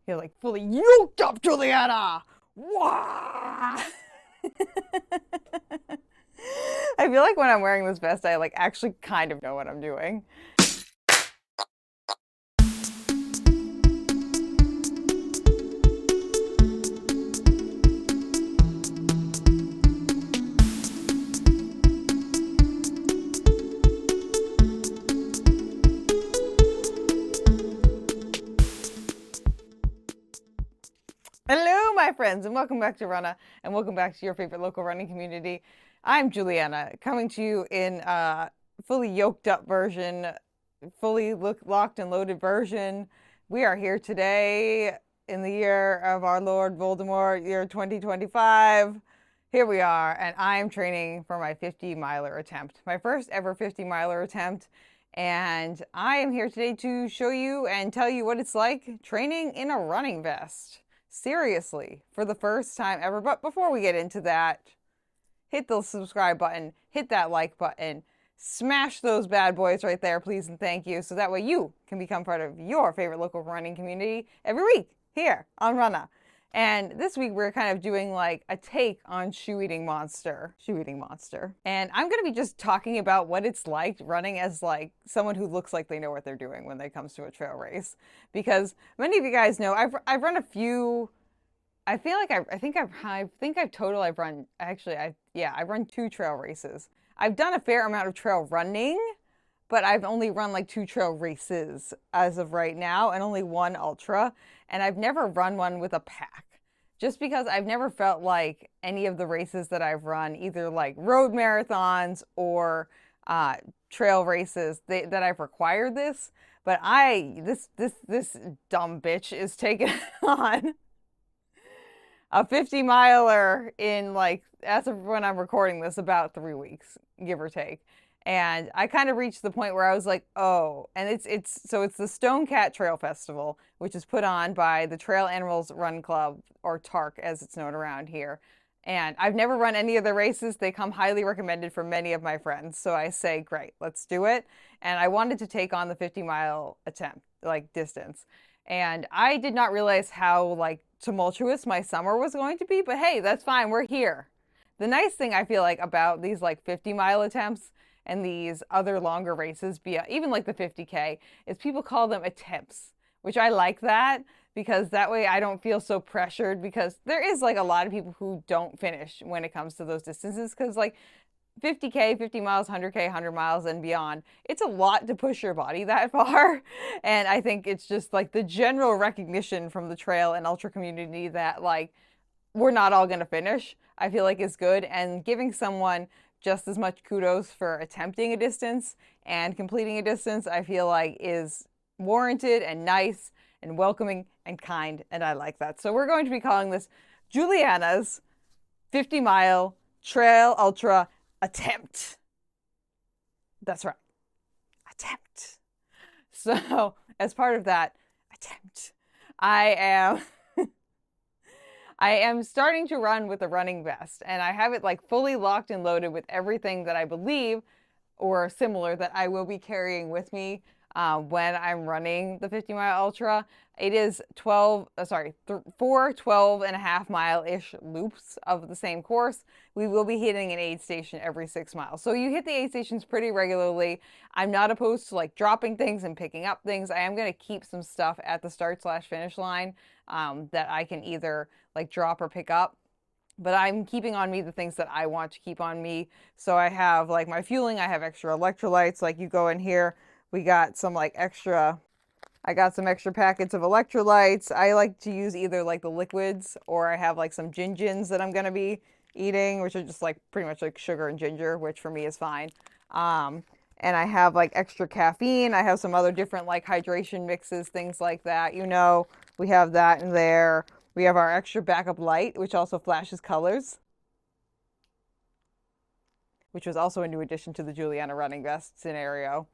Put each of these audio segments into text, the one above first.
You're like fully yoked up, Julianna. Wah! I feel like when I'm wearing this vest, I like actually kind of know what I'm doing. Hello, my friends, and welcome back to Runnah, and welcome back to your favorite local running community. I'm Julianna, coming to you in a fully yoked up version, fully locked and loaded version. We are here today in the year of our Lord Voldemort, year 2025. Here we are, and I am training for my 50-miler attempt, my first ever 50-miler attempt. And I am here today to show you and tell you what it's like training in a running vest. Seriously, for the first time ever. But before we get into that, hit the subscribe button, hit that like button, smash those bad boys right there, please and thank you, so that way you can become part of your favorite local running community every week here on Runnah. And this week we're kind of doing like a take on Shoe Eating Monster. And I'm going to be just talking about what it's like running as like someone who looks like they know what they're doing when it comes to a trail race. Because many of you guys know I've run a few. I feel like I've run actually I've run 2 trail races. I've done a fair amount of trail running, but I've only run like 2 trail races as of right now and only 1 ultra. And I've never run one with a pack, just because I've never felt like any of the races that I've run, either like road marathons or trail races, that I've required this. But this dumb bitch is taking on a 50-miler in like, as of when I'm recording this, about 3 weeks, give or take. And I kind of reached the point where I was like, oh, and it's the Stone Cat Trail Festival, which is put on by the Trail Animals Run Club, or TARC as it's known around here. And I've never run any of the races. They come highly recommended from many of my friends. So I say, great, let's do it. And I wanted to take on the 50-mile attempt, like distance. And I did not realize how like tumultuous my summer was going to be, but hey, that's fine. We're here. The nice thing I feel like about these like 50-mile attempts and these other longer races, even like the 50K, is people call them attempts, which I like that, because that way I don't feel so pressured, because there is like a lot of people who don't finish when it comes to those distances, because like 50K, 50 miles, 100K, 100 miles and beyond, it's a lot to push your body that far. And I think it's just like the general recognition from the trail and ultra community that like we're not all going to finish, I feel like is good. And giving someone just as much kudos for attempting a distance and completing a distance, I feel like is warranted and nice and welcoming and kind, and I like that. So we're going to be calling this Julianna's 50-mile trail ultra attempt. That's right, attempt. So as part of that attempt, I am starting to run with a running vest, and I have it like fully locked and loaded with everything that I believe or similar that I will be carrying with me when I'm running the 50-mile ultra. It is 4 12.5-mile-ish loops of the same course. We will be hitting an aid station every 6 miles. So you hit the aid stations pretty regularly. I'm not opposed to like dropping things and picking up things. I am going to keep some stuff at the start/finish line that I can either like drop or pick up. But I'm keeping on me the things that I want to keep on me. So I have like my fueling, I have extra electrolytes. Like you go in here, we got some like I got some extra packets of electrolytes. I like to use either like the liquids, or I have like some gingins that I'm going to be eating, which are just like pretty much like sugar and ginger, which for me is fine. And I have like extra caffeine. I have some other different like hydration mixes, things like that. You know, we have that in there. We have our extra backup light, which also flashes colors, which was also a new addition to the Julianna running vest scenario.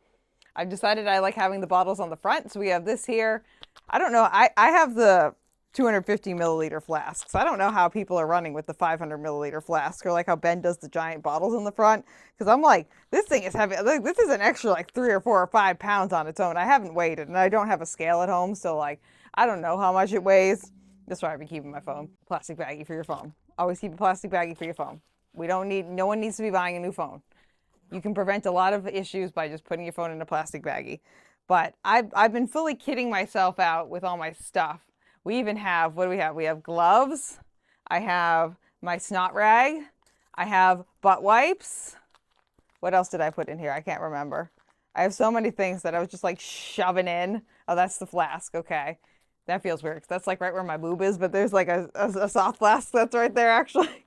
I've decided I like having the bottles on the front. So we have this here. I don't know. I have the 250 milliliter flasks. I don't know how people are running with the 500 milliliter flask, or like how Ben does the giant bottles in the front. Because I'm like, this thing is heavy. Like, this is an extra like 3 or 4 or 5 pounds on its own. I haven't weighed it, and I don't have a scale at home. So like, I don't know how much it weighs. That's why I've been keeping my phone. Plastic baggie for your phone. Always keep a plastic baggie for your phone. No one needs to be buying a new phone. You can prevent a lot of issues by just putting your phone in a plastic baggie. But I've been fully kidding myself out with all my stuff. We even have, what do we have? We have gloves. I have my snot rag. I have butt wipes. What else did I put in here? I can't remember. I have so many things that I was just like shoving in. Oh, that's the flask. Okay. That feels weird. That's like right where my boob is, but there's like a soft flask that's right there actually.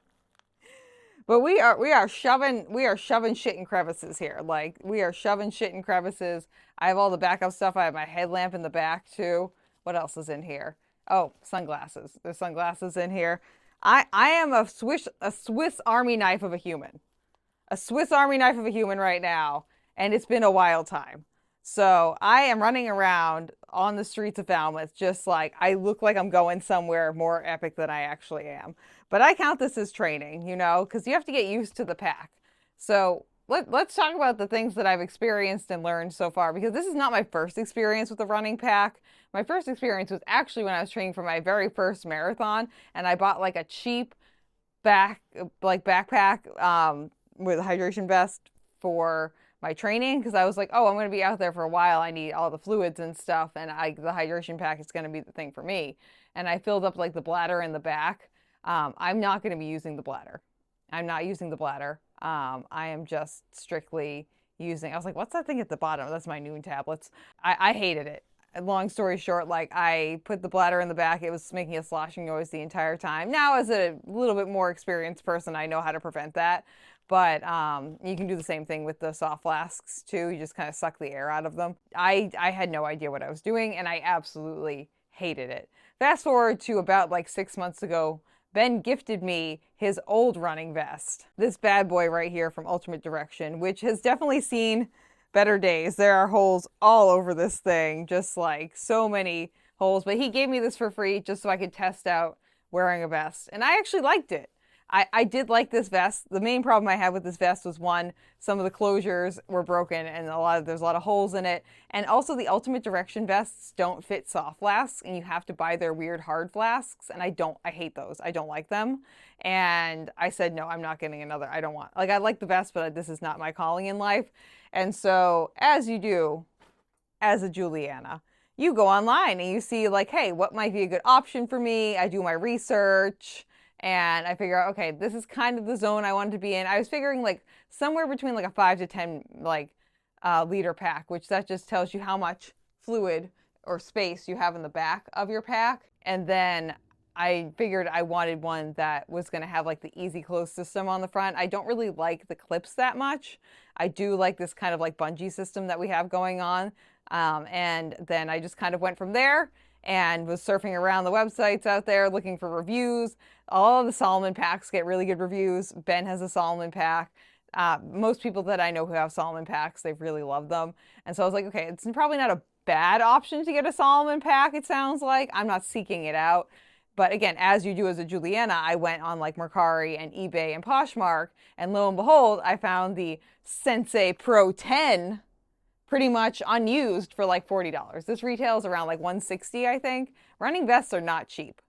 But we are shoving shit in crevices here. Like we are shoving shit in crevices. I have all the backup stuff. I have my headlamp in the back too. What else is in here? Oh, sunglasses. There's sunglasses in here. I am a Swiss Army knife of a human. A Swiss Army knife of a human right now, and it's been a wild time. So I am running around on the streets of Falmouth just like I look like I'm going somewhere more epic than I actually am. But I count this as training, you know, because you have to get used to the pack. So let's talk about the things that I've experienced and learned so far, because this is not my first experience with the running pack. My first experience was actually when I was training for my very first marathon, and I bought like a cheap backpack with a hydration vest for my training, because I was like, oh, I'm going to be out there for a while. I need all the fluids and stuff, and the hydration pack is going to be the thing for me. And I filled up like the bladder in the back. I'm not going to be using the bladder. I'm not using the bladder. I am just strictly using, I was like, what's that thing at the bottom? That's my Noon tablets. I hated it. Long story short, like I put the bladder in the back. It was making a sloshing noise the entire time. Now, as a little bit more experienced person, I know how to prevent that. But you can do the same thing with the soft flasks too. You just kind of suck the air out of them. I had no idea what I was doing, and I absolutely hated it. Fast forward to about like 6 months ago, Ben gifted me his old running vest. This bad boy right here from Ultimate Direction, which has definitely seen better days. There are holes all over this thing, just like so many holes. But he gave me this for free just so I could test out wearing a vest. And I actually liked it. I did like this vest. The main problem I had with this vest was, one, some of the closures were broken and there's a lot of holes in it. And also the Ultimate Direction vests don't fit soft flasks, and you have to buy their weird hard flasks. And I hate those. I don't like them. And I said, no, I'm not getting another. I don't want, like, I like the vest, but this is not my calling in life. And so, as you do, as a Julianna, you go online and you see like, hey, what might be a good option for me? I do my research. And I figure out, okay, this is kind of the zone I wanted to be in. I was figuring like somewhere between like a 5 to 10 liter pack, which that just tells you how much fluid or space you have in the back of your pack. And then I figured I wanted one that was going to have like the easy close system on the front. I don't really like the clips that much. I do like this kind of like bungee system that we have going on. And then I just kind of went from there and was surfing around the websites out there looking for reviews. All of the Solomon packs get really good reviews. Ben has a Solomon pack. Most people that I know who have Solomon packs, they've really loved them. And so I was like, okay, it's probably not a bad option to get a Solomon pack, it sounds like. I'm not seeking it out. But again, as you do as a Julianna, I went on like Mercari and eBay and Poshmark, and lo and behold, I found the Sensei Pro 10 pretty much unused for like $40. This retails around like $160, I think. Running vests are not cheap.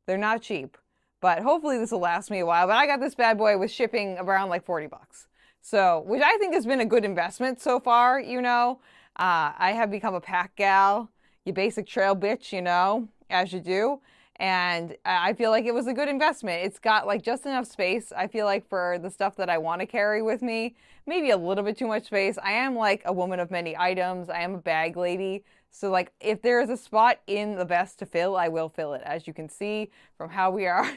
They're not cheap. But hopefully this will last me a while. But I got this bad boy with shipping around like 40 bucks. So, which I think has been a good investment so far, you know. I have become a pack gal, you basic trail bitch, you know, as you do. And I feel like it was a good investment. It's got like just enough space, I feel like, for the stuff that I want to carry with me. Maybe a little bit too much space. I am like a woman of many items. I am a bag lady. So like if there is a spot in the vest to fill, I will fill it. As you can see from how we are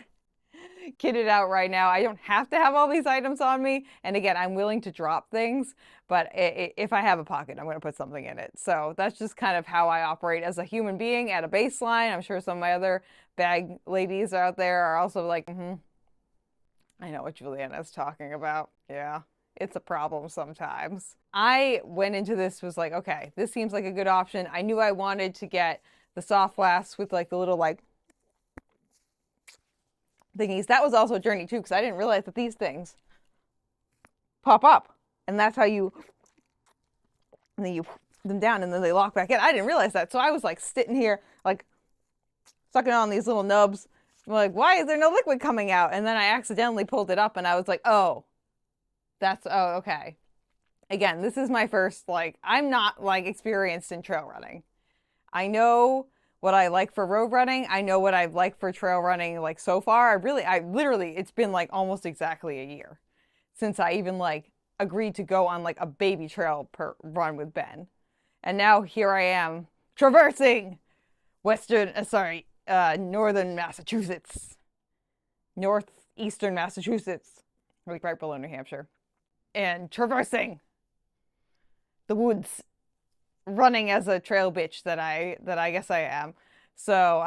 kitted out right now, I don't have to have all these items on me. And again, I'm willing to drop things, but if I have a pocket, I'm going to put something in it. So that's just kind of how I operate as a human being at a baseline. I'm sure some of my other bag ladies out there are also like, I know what Julianna is talking about. Yeah, it's a problem sometimes. I went into this, was like, okay, this seems like a good option. I knew I wanted to get the soft flasks with like the little like thingies. That was also a journey too, because I didn't realize that these things pop up, and that's how you, and then you put them down and then they lock back in. I didn't realize that. So I was like sitting here like sucking on these little nubs. I'm like, why is there no liquid coming out? And then I accidentally pulled it up and I was like, oh, oh, okay. Again, this is my first, like, I'm not like experienced in trail running. I know what I like for road running. I know what I like for trail running, like so far. I literally, it's been like almost exactly a year since I even like agreed to go on like a baby trail per run with Ben. And now here I am traversing northern Massachusetts, northeastern Massachusetts, like right below New Hampshire, and traversing the woods, running as a trail bitch that I guess I am. So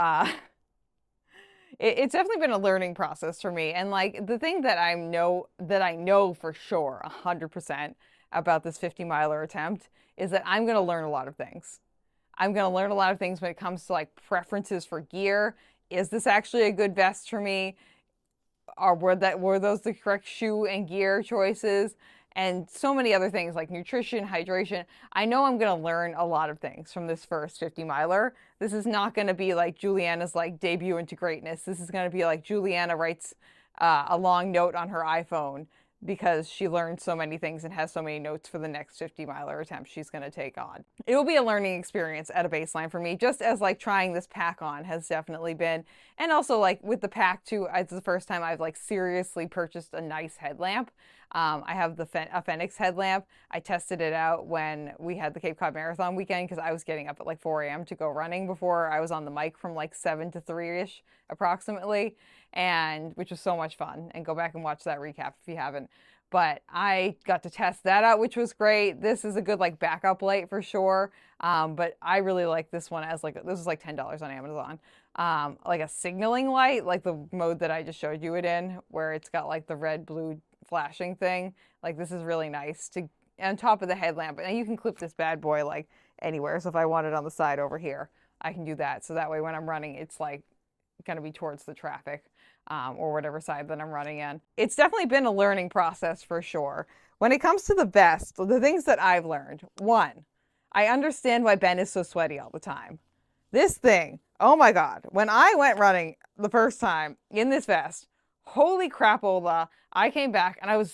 it's definitely been a learning process for me. And like the thing that I know for sure 100% about this 50 miler attempt is that I'm going to learn a lot of things. I'm going to learn a lot of things when it comes to like preferences for gear. Is this actually a good vest for me? Or were those the correct shoe and gear choices? And so many other things like nutrition, hydration. I know I'm going to learn a lot of things from this first 50 miler. This is not going to be like Julianna's like debut into greatness. This is going to be like Julianna writes a long note on her iPhone because she learned so many things and has so many notes for the next 50 miler attempt she's going to take on. It will be a learning experience at a baseline for me, just as like trying this pack on has definitely been. And also like with the pack too, it's the first time I've like seriously purchased a nice headlamp. I have a Phoenix headlamp. I tested it out when we had the Cape Cod Marathon weekend because I was getting up at like 4 a.m. to go running before I was on the mic from like 7 to 3-ish approximately, and which was so much fun. And go back and watch that recap if you haven't. But I got to test that out, which was great. This is a good like backup light for sure. But I really like this one as like, this is like $10 on Amazon. Like a signaling light, like the mode that I just showed you it in, where it's got like the red, blue flashing thing. Like this is really nice to on top of the headlamp. And you can clip this bad boy like anywhere. So if I want it on the side over here, I can do that. So that way when I'm running, it's like going to be towards the traffic or whatever side that I'm running in. It's definitely been a learning process for sure. When it comes to the vest, the things that I've learned, one, I understand why Ben is so sweaty all the time. This thing, oh my God, when I went running the first time in this vest, holy crapola, I came back and I was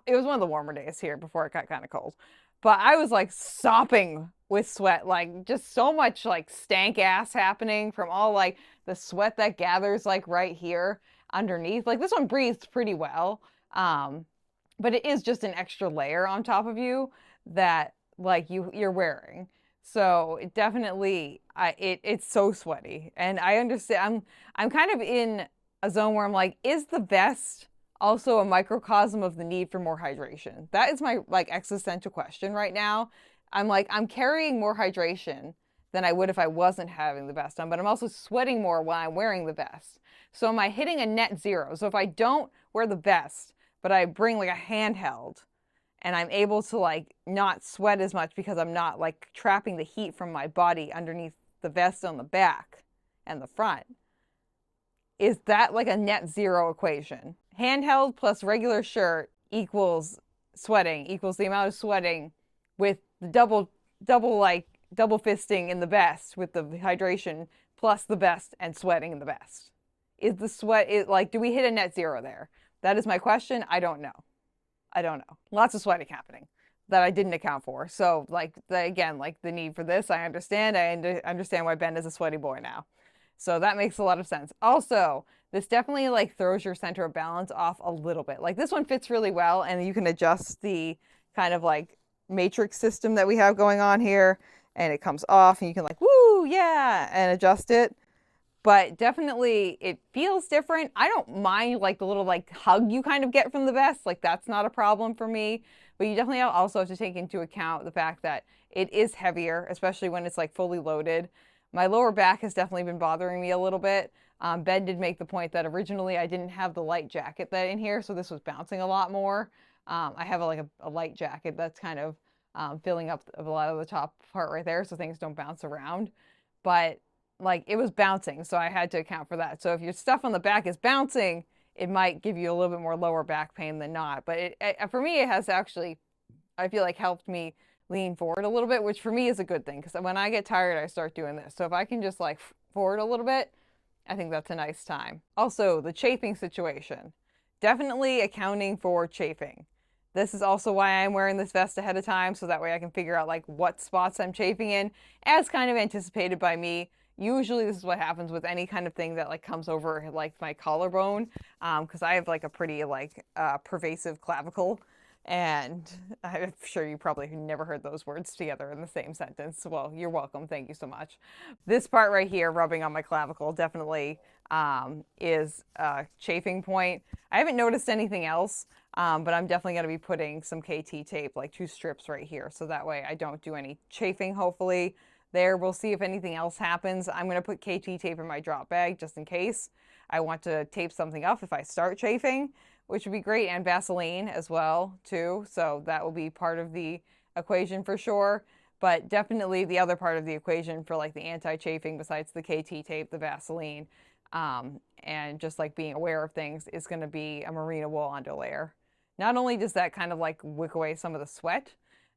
it was one of the warmer days here before it got kind of cold. But I was like sopping with sweat, like just so much like stank ass happening from all like the sweat that gathers like right here underneath. Like this one breathes pretty well. But it is just an extra layer on top of you that like you're wearing. So it definitely it's so sweaty. And I understand I'm kind of in a zone where I'm like, is the vest also a microcosm of the need for more hydration? That is my like existential question right now. I'm like, I'm carrying more hydration than I would if I wasn't having the vest on, but I'm also sweating more when I'm wearing the vest. So am I hitting a net zero? So if I don't wear the vest, but I bring like a handheld and I'm able to like not sweat as much because I'm not like trapping the heat from my body underneath the vest on the back and the front, is that like a net zero equation? Handheld plus regular shirt equals sweating, equals the amount of sweating with the double fisting in the vest with the hydration plus the vest and sweating in the vest. Is the sweat like, do we hit a net zero there? That is my question. I don't know. Lots of sweating happening that I didn't account for. So like again, like the need for this, I understand. I understand why Ben is a sweaty boy now. So that makes a lot of sense. Also, this definitely like throws your center of balance off a little bit. Like this one fits really well and you can adjust the kind of like matrix system that we have going on here and it comes off and you can like, woo, yeah, and adjust it. But definitely it feels different. I don't mind like the little like hug you kind of get from the vest. Like that's not a problem for me. But you definitely also have to take into account the fact that it is heavier, especially when it's like fully loaded. My lower back has definitely been bothering me a little bit. Ben did make the point that originally I didn't have the light jacket that in here, so this was bouncing a lot more. I have a light jacket that's kind of filling up a lot of the top part right there so things don't bounce around. But like it was bouncing, so I had to account for that. So if your stuff on the back is bouncing, it might give you a little bit more lower back pain than not. But for me, it has actually, I feel like, helped me lean forward a little bit, which for me is a good thing because when I get tired, I start doing this. So if I can just like forward a little bit I think that's a nice time. Also, the chafing situation. Definitely accounting for chafing. This is also why I'm wearing this vest ahead of time, so that way I can figure out like what spots I'm chafing in, as kind of anticipated by me. Usually this is what happens with any kind of thing that like comes over like my collarbone, because I have like a pretty like pervasive clavicle, and I'm sure you probably never heard those words together in the same sentence. Well, you're welcome. Thank you so much. This part right here, rubbing on my clavicle, definitely is a chafing point. I haven't noticed anything else, but I'm definitely going to be putting some KT tape, like 2 strips right here, so that way I don't do any chafing, hopefully. There, we'll see if anything else happens. I'm going to put KT tape in my drop bag just in case I want to tape something up if I start chafing, which would be great, and Vaseline as well, too. So that will be part of the equation for sure. But definitely the other part of the equation for like the anti-chafing, besides the KT tape, the Vaseline, and just like being aware of things, is going to be a merino wool underlayer. Not only does that kind of like wick away some of the sweat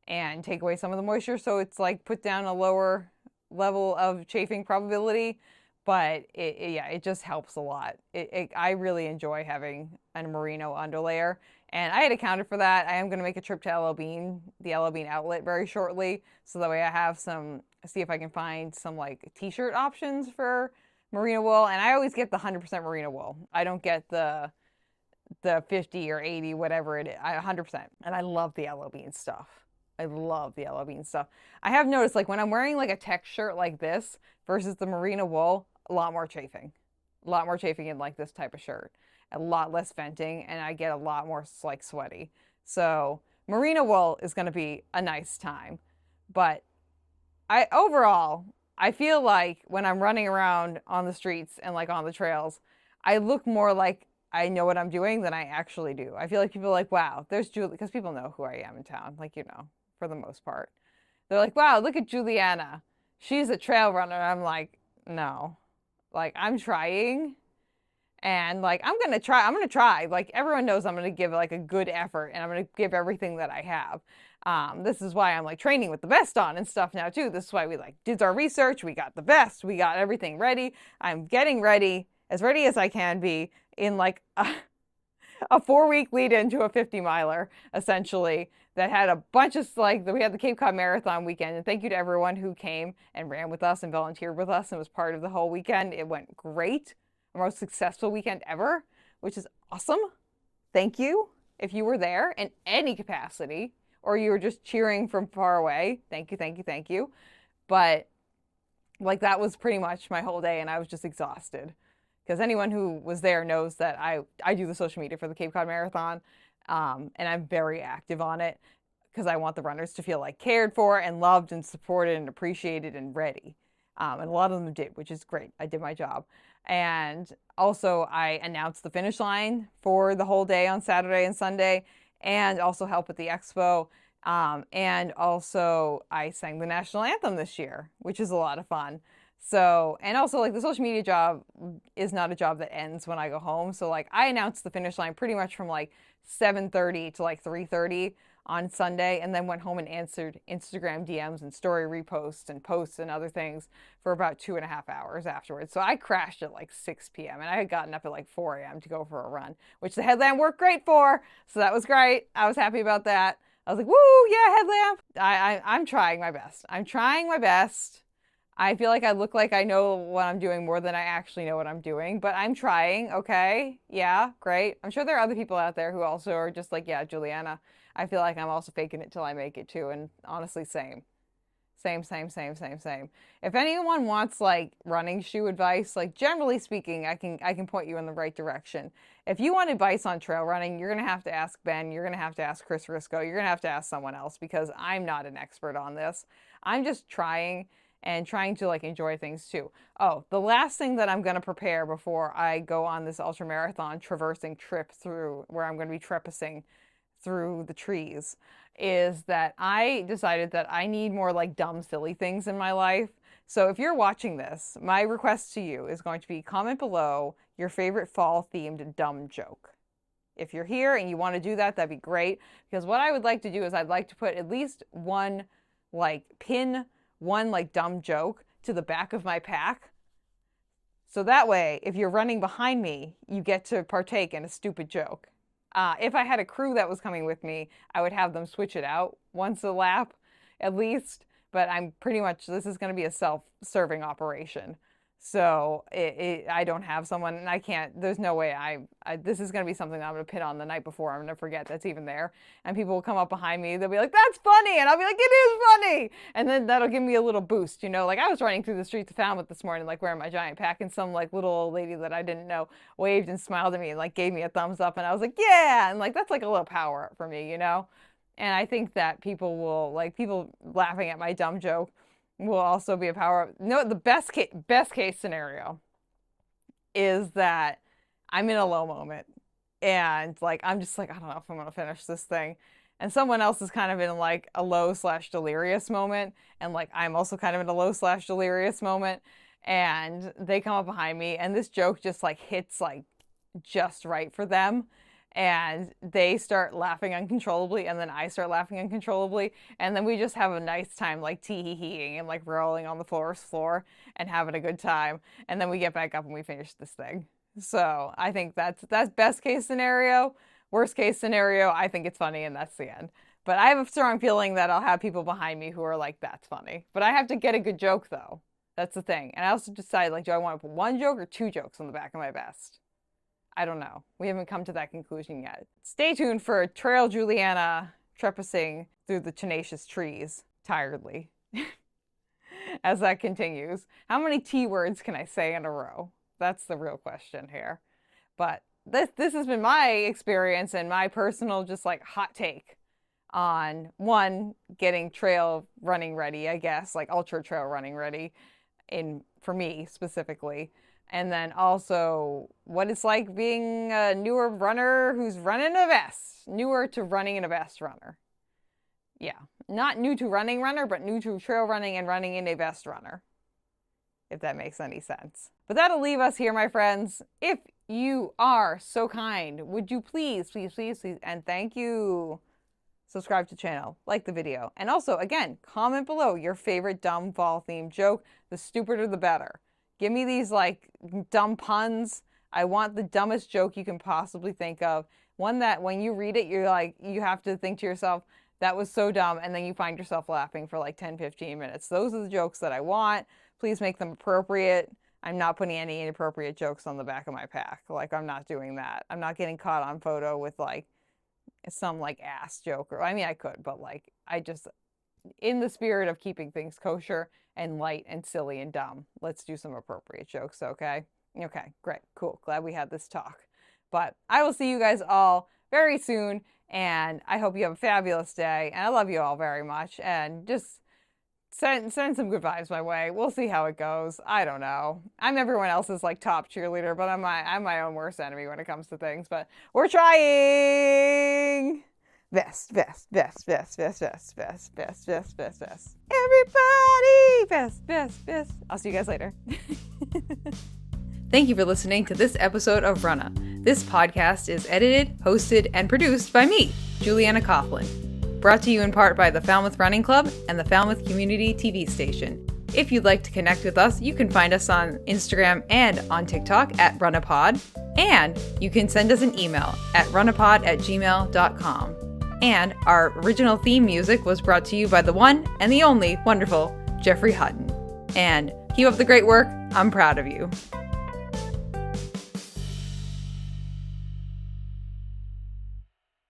and take away some of the moisture, so it's like put down a lower level of chafing probability, but yeah, it just helps a lot. I really enjoy having a merino underlayer, and I had accounted for that. I am going to make a trip to LL Bean, the LL Bean outlet, very shortly, so that way I have some, see if I can find some like t-shirt options for merino wool. And I always get the 100% merino wool. I don't get the 50 or 80, whatever it is. 100%. And I love the LL Bean stuff. I love the LL Bean stuff. I have noticed, like, when I'm wearing like a tech shirt like this versus the merino wool, a lot more chafing. A lot more chafing in like this type of shirt. A lot less venting, and I get a lot more like sweaty. So merino wool is going to be a nice time. But overall, I feel like when I'm running around on the streets and like on the trails, I look more like I know what I'm doing than I actually do. I feel like people are like, wow, there's Julie, because people know who I am in town, like, you know, for the most part. They're like, wow, look at Julianna. She's a trail runner. I'm like, no. Like, I'm trying. And like, I'm going to try. Like, everyone knows I'm going to give like a good effort, and I'm going to give everything that I have. This is why I'm like training with the vest on and stuff now too. This is why we like did our research. We got the vest. We got everything ready. I'm getting ready as I can be in like a 4-week lead into a 50 miler, essentially, that had a bunch of like, we had the Cape Cod Marathon weekend. And thank you to everyone who came and ran with us and volunteered with us and was part of the whole weekend. It went great. Our most successful weekend ever, which is awesome. Thank you. If you were there in any capacity, or you were just cheering from far away, thank you, thank you, thank you. But like, that was pretty much my whole day, and I was just exhausted. Because anyone who was there knows that I do the social media for the Cape Cod Marathon, and I'm very active on it because I want the runners to feel like cared for and loved and supported and appreciated and ready. And a lot of them did, which is great. I did my job. And also, I announced the finish line for the whole day on Saturday and Sunday, and also helped with the expo. And also, I sang the national anthem this year, which is a lot of fun. So, and also like the social media job is not a job that ends when I go home. So like, I announced the finish line pretty much from like 7:30 to like 3:30 on Sunday, and then went home and answered Instagram DMs and story reposts and posts and other things for about 2.5 hours afterwards. So I crashed at like 6 p.m. and I had gotten up at like 4 a.m. to go for a run, which the headlamp worked great for. So that was great. I was happy about that. I was like, woo, yeah, headlamp. I'm trying my best. I'm trying my best. I feel like I look like I know what I'm doing more than I actually know what I'm doing, but I'm trying, okay? Yeah, great. I'm sure there are other people out there who also are just like, yeah, Julianna. I feel like I'm also faking it till I make it too, and honestly, same. Same, same, same, same, same. If anyone wants like running shoe advice, like generally speaking, I can point you in the right direction. If you want advice on trail running, you're gonna have to ask Ben, you're gonna have to ask Chris Risco, you're gonna have to ask someone else, because I'm not an expert on this. I'm just trying and trying to like enjoy things too. Oh, the last thing that I'm going to prepare before I go on this ultra marathon traversing trip through, where I'm going to be treppicing through the trees, is that I decided that I need more like dumb, silly things in my life. So if you're watching this, my request to you is going to be comment below your favorite fall themed dumb joke. If you're here and you want to do that, that'd be great. Because what I would like to do is I'd like to put at least one, like pin one like dumb joke to the back of my pack, So that way, if you're running behind me, you get to partake in a stupid joke. If I had a crew that was coming with me, I would have them switch it out once a lap, at least. But I'm pretty much, this is going to be a self-serving operation. So I don't have someone, and I can't, there's no way this is going to be something that I'm going to pin on the night before. I'm going to forget that's even there. And people will come up behind me. They'll be like, that's funny. And I'll be like, it is funny. And then that'll give me a little boost, you know? Like I was running through the streets of Falmouth this morning, like wearing my giant pack, and some like little old lady that I didn't know waved and smiled at me and like gave me a thumbs up. And I was like, yeah. And like, that's like a little power up for me, you know? And I think that people will, like, people laughing at my dumb joke will also be a power up. No, the best case scenario is that I'm in a low moment and like I'm just like, I don't know if I'm gonna finish this thing, and someone else is kind of in like a low/delirious moment, and like I'm also kind of in a low/delirious moment, and they come up behind me and this joke just like hits like just right for them, and they start laughing uncontrollably, and then I start laughing uncontrollably, and then we just have a nice time like tee-hee-heeing and like rolling on the floor and having a good time, and then we get back up and we finish this thing. So I think that's best case scenario. Worst case scenario, I think it's funny and that's the end. But I have a strong feeling that I'll have people behind me who are like, that's funny. But I have to get a good joke though. That's the thing. And I also decide, like, do I want to put one joke or two jokes on the back of my vest? I don't know. We haven't come to that conclusion yet. Stay tuned for Trail Julianna trespassing through the tenacious trees tiredly as that continues. How many T words can I say in a row? That's the real question here. But this has been my experience and my personal just like hot take on one, getting trail running ready, I guess, like ultra trail running ready for me specifically. And then also what it's like being a newer runner who's running a vest. Newer to running in a vest runner. Yeah, not new to running runner, but new to trail running and running in a vest runner, if that makes any sense. But that'll leave us here, my friends. If you are so kind, would you please, and thank you, subscribe to the channel, like the video, and also, again, comment below your favorite dumb fall-themed joke. The stupider, the better. Give me these, like, dumb puns. I want the dumbest joke you can possibly think of. One that, when you read it, you're like, you have to think to yourself, that was so dumb, and then you find yourself laughing for like 10, 15 minutes. Those are the jokes that I want. Please make them appropriate. I'm not putting any inappropriate jokes on the back of my pack. Like, I'm not doing that. I'm not getting caught on photo with, like, some, like, ass joke. Or, I mean, I could, but, like, I just, in the spirit of keeping things kosher and light and silly and dumb, let's do some appropriate jokes, okay? Okay, great, cool. Glad we had this talk. But I will see you guys all very soon, and I hope you have a fabulous day, and I love you all very much, and just send some good vibes my way. We'll see how it goes. I don't know. I'm everyone else's like top cheerleader, but I'm my own worst enemy when it comes to things. But we're trying. Vest. Everybody, vest. I'll see you guys later. Thank you for listening to this episode of Runnah. This podcast is edited, hosted, and produced by me, Julianna Coughlin. Brought to you in part by the Falmouth Running Club and the Falmouth Community TV station. If you'd like to connect with us, you can find us on Instagram and on TikTok at RunnahPod, and you can send us an email at runnahpod@gmail.com. And our original theme music was brought to you by the one and the only wonderful Jeffrey Hutton. And keep up the great work. I'm proud of you.